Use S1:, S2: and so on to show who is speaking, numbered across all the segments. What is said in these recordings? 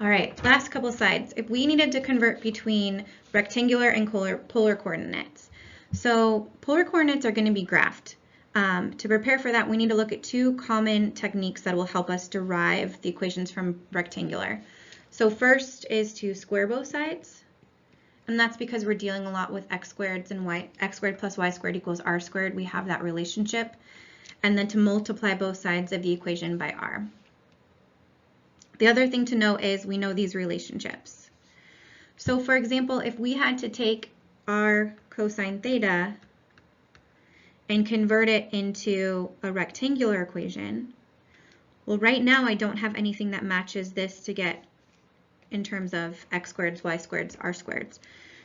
S1: All right, last couple slides. If we needed to convert between rectangular and polar coordinates. So polar coordinates are going to be graphed. To prepare for that, we need to look at two common techniques that will help us derive the equations from rectangular. So first is to square both sides, and that's because we're dealing a lot with x squareds and x squared plus y squared equals r squared. We have that relationship. And then to multiply both sides of the equation by r. The other thing to note is we know these relationships. So for example, if we had to take r cosine theta and convert it into a rectangular equation, well, right now I don't have anything that matches this to get in terms of x squareds, y squareds, r squareds.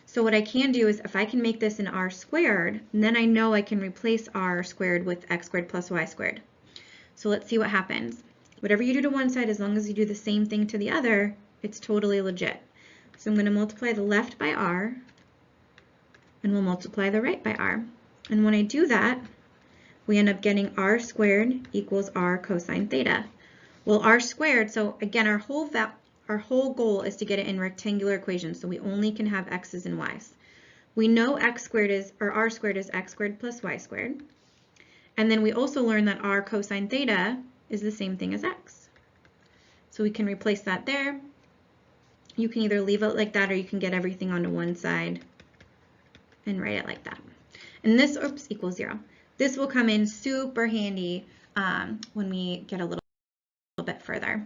S1: So what I can do is if I can make this an r squared, then I know I can replace r squared with x squared plus y squared. So let's see what happens. Whatever you do to one side, as long as you do the same thing to the other, it's totally legit. So I'm going to multiply the left by r, and we'll multiply the right by r. And when I do that, we end up getting r squared equals r cosine theta. Well, r squared, so again, our whole goal is to get it in rectangular equations, so we only can have x's and y's. We know r squared is x squared plus y squared. And then we also learned that r cosine theta is the same thing as x. So we can replace that there. You can either leave it like that or you can get everything onto one side and write it like that. And this, equals 0. This will come in super handy when we get a little bit further.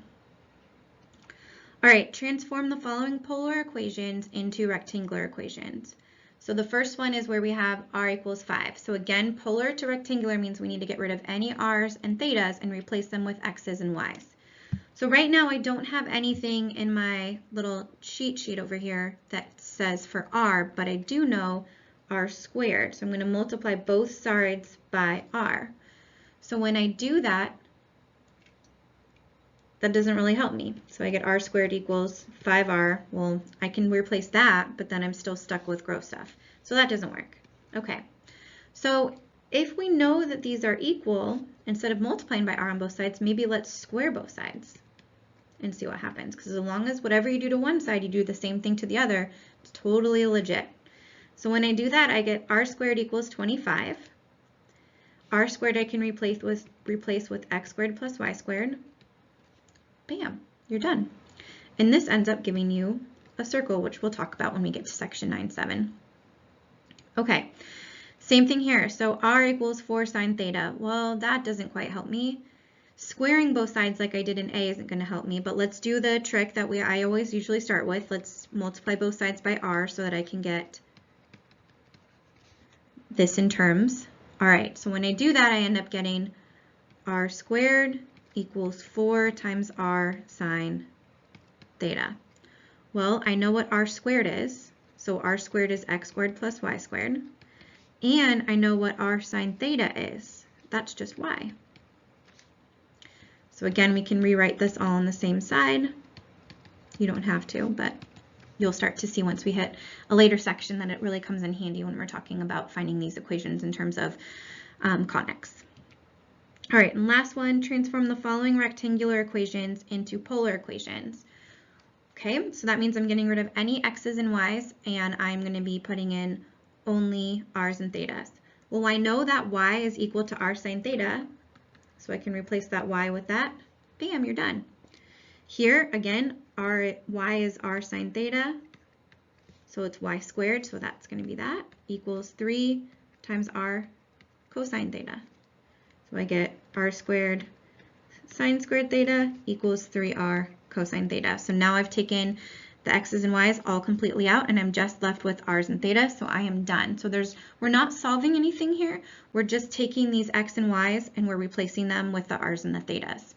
S1: All right, transform the following polar equations into rectangular equations. So the first one is where we have r equals 5. So again, polar to rectangular means we need to get rid of any r's and thetas and replace them with x's and y's. So right now I don't have anything in my little cheat sheet over here that says for r, but I do know r squared. So I'm going to multiply both sides by r. So when I do that, that doesn't really help me. So I get r squared equals 5r. Well, I can replace that, but then I'm still stuck with gross stuff. So that doesn't work. Okay. So if we know that these are equal, instead of multiplying by r on both sides, maybe let's square both sides and see what happens. Because as long as whatever you do to one side, you do the same thing to the other, it's totally legit. So when I do that, I get r squared equals 25. R squared I can replace with x squared plus y squared. Bam, you're done. And this ends up giving you a circle, which we'll talk about when we get to section 9.7. Okay, same thing here. So r equals 4 sine theta. Well, that doesn't quite help me. Squaring both sides like I did in A isn't going to help me, but let's do the trick that I always usually start with. Let's multiply both sides by r so that I can get this in terms. All right, so when I do that, I end up getting r squared equals 4 times r sine theta. Well, I know what r squared is, so r squared is x squared plus y squared, and I know what r sine theta is. That's just y. So again, we can rewrite this all on the same side. You don't have to, but you'll start to see once we hit a later section that it really comes in handy when we're talking about finding these equations in terms of conics. All right, and last one, transform the following rectangular equations into polar equations. Okay, so that means I'm getting rid of any x's and y's, and I'm going to be putting in only r's and thetas. Well, I know that y is equal to r sine theta, so I can replace that y with that. Bam, you're done. Here, again, y is r sine theta, so it's y squared, so that's going to be that, equals 3 times r cosine theta. So I get r squared sine squared theta equals 3r cosine theta. So now I've taken the x's and y's all completely out, and I'm just left with r's and theta, so I am done. So we're not solving anything here. We're just taking these x and y's and we're replacing them with the r's and the thetas.